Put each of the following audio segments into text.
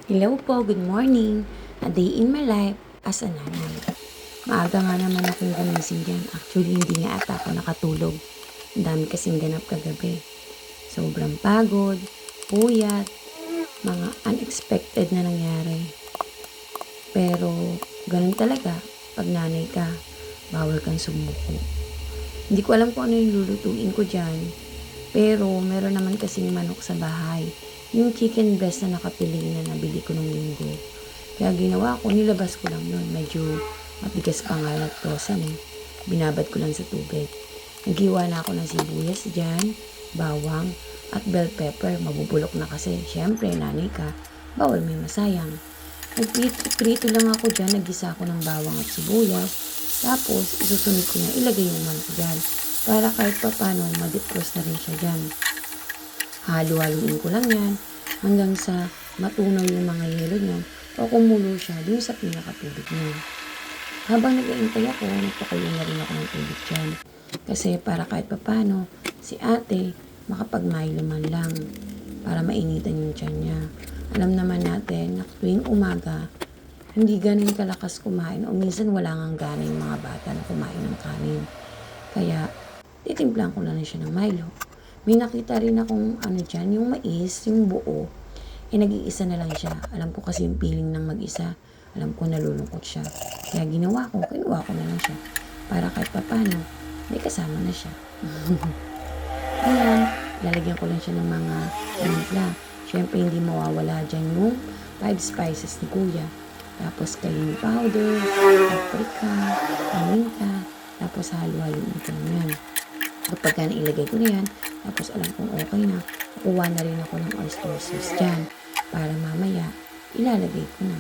Hello po, good morning. A day in my life as a nanay. Maaga nga naman akong gumising dyan. Actually, hindi nga ata ako nakatulog. Ang dami kasing ganap kagabi. Sobrang pagod, puyat, mga unexpected na nangyari. Pero, ganun talaga. Pag nanay ka, bawal kang sumuko. Hindi ko alam kung ano yung lulutuin ko dyan. Pero, meron naman kasing manok sa bahay. Yung chicken breast na nakapiling na nabili ko nung linggo. Kaya ginawa ko, nilabas ko lang yun. Medyo matigas pa nga lactosan eh. Binabad ko lang sa tubig. Naghiwa na ako ng sibuyas dyan, bawang, at bell pepper. Mabubulok na kasi. Siyempre, nanay ka, bawal may masayang. Nagprito lang ako dyan, naggisa ako ng bawang at sibuyas. Tapos, isusunod ko na ilagay naman ko dyan. Para kahit pa paano, ma-defrost na rin siya dyan. Halo-haluin ko lang yan hanggang sa matunaw yung mga yelo niyan o kumulo siya dun sa pinakatubig niya. Habang nag-iintay ako, nagpakulo na rin ako ng tubig dyan. Kasi para kahit papano, si ate makapag-milo man lang para mainitan yung tiyan niya. Alam naman natin na tuwing umaga, hindi ganun kalakas kumain o minsan wala ngang gana yung mga bata na kumain ng kanin. Kaya, titimplan ko lang siya ng Milo. May nakita rin akong dyan, yung mais, yung buo, nag-iisa na lang siya. Alam ko kasi yung feeling ng mag-isa. Alam ko nalulungkot siya. Kaya ginawa ko, kinuha ko na lang siya. Para kahit papano, may kasama na siya. Ayan, lalagyan ko lang siya ng mga timpla. Siyempre, hindi mawawala dyan yung 5 spices ni Kuya. Tapos, cayenne powder, paprika, paminta, tapos halo-haloin ko na yan. Kapag ka nailagay ko na yan, tapos alam kong okay na, kukuha na rin ako ng oyster sauce dyan. Para mamaya, ilalagay ko na.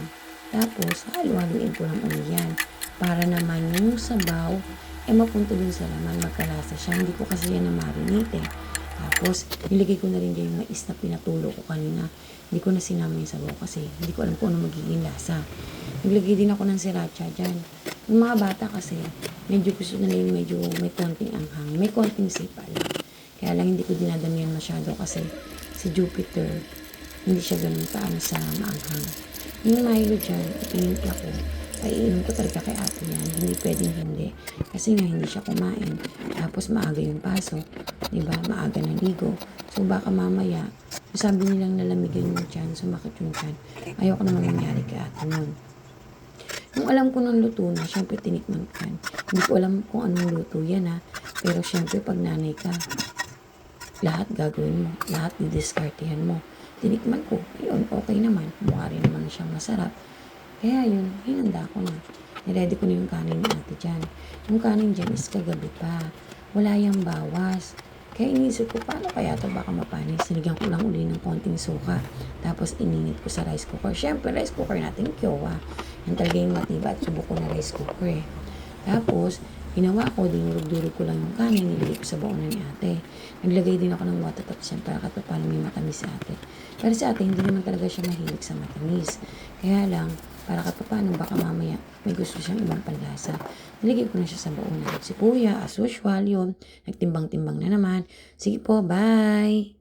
Tapos, halo-haluin ko lang ulit yan. Para naman yung sabaw, mapunta dun sa laman, magkalasa siya. Hindi ko kasi yan na-marinate eh. Tapos, nilagay ko na rin dyan yung mais na pinatulo ko kanina. Hindi ko na sinama yung sabaw kasi hindi ko alam kung ano magiging lasa. Naglagay din ako ng sriracha dyan. Yung mga bata kasi, medyo gusto nila yung medyo may konting anghang. May konting sipa lang. Kaya lang hindi ko dinadamihan masyado kasi si Jupiter, hindi siya ganun kaano sa maanghang. Yung Milo dyan, ipinimpla ko. Paiinom ko talaga kay ate yan. Hindi pwedeng hindi. Kasi nga hindi siya kumain. Tapos maaga yung pasok. Diba? Maaga na ligo. So baka mamaya, sabi nilang nalamigan yung tiyan, sumakit yung tiyan. Ayoko naman mangyari kay ate nun. Yung alam ko ng luto na, syempre tinikman ko yan. Hindi ko alam kung anong luto yan ha. Pero syempre pag nanay ka, lahat gagawin mo. Lahat didiskartehan mo. Tinikman ko, yun, okay naman. Mukha rin naman siyang masarap. Kaya yun, hinanda ko na. Niready ko na yung kanin ni ate dyan. Yung kanin dyan is kagabi pa. Wala yung bawas. Kaya inisip ko, paano kaya ito baka mapanis? Sinigyan ko lang uli ng konting suka. Tapos ininit ko sa rice cooker. Syempre, rice cooker natin, Kiowa. Yan talaga yung matiba at subok ko na rice cooker eh. Tapos, ginawa ko, dinurog-durog ko lang yung kanin, nilagay ko sa baonan ni ate. Naglagay din ako ng water tapos yan para kahit paano may matamis si ate. Pero si ate, hindi naman talaga siya mahilig sa matamis. Kaya lang, para kahit paano baka mamaya may gusto siyang ibang panlasa. Nilagay ko na siya sa baonan. Si Kuya, as usual yun, nagtimbang-timbang na naman. Sige po, bye!